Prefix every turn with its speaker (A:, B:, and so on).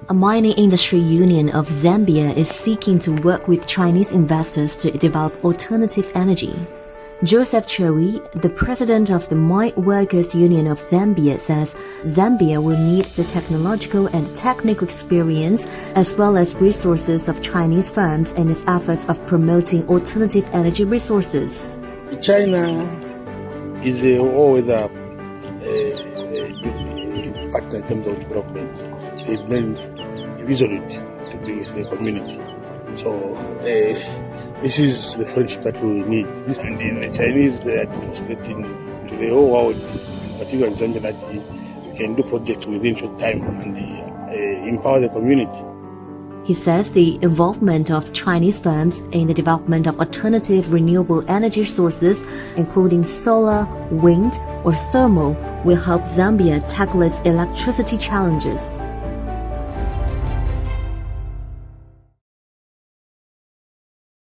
A: A mining industry union of Zambia is seeking to work with Chinese investors to develop alternative energy. Joseph Cherry, the president of the Mine Workers Union of Zambia, says Zambia will need the technological and technical experience as well as resources of Chinese firms in its efforts of promoting alternative energy resources.
B: China is always a partner in terms of development. They've been resolute to be with the community. So this is the friendship that we need. And the Chinese, they are demonstrating to the whole world, particularly in Zambia, that we can do projects within short time and empower the community.
A: He says the involvement of Chinese firms in the development of alternative renewable energy sources, including solar, wind, or thermal, will help Zambia tackle its electricity challenges.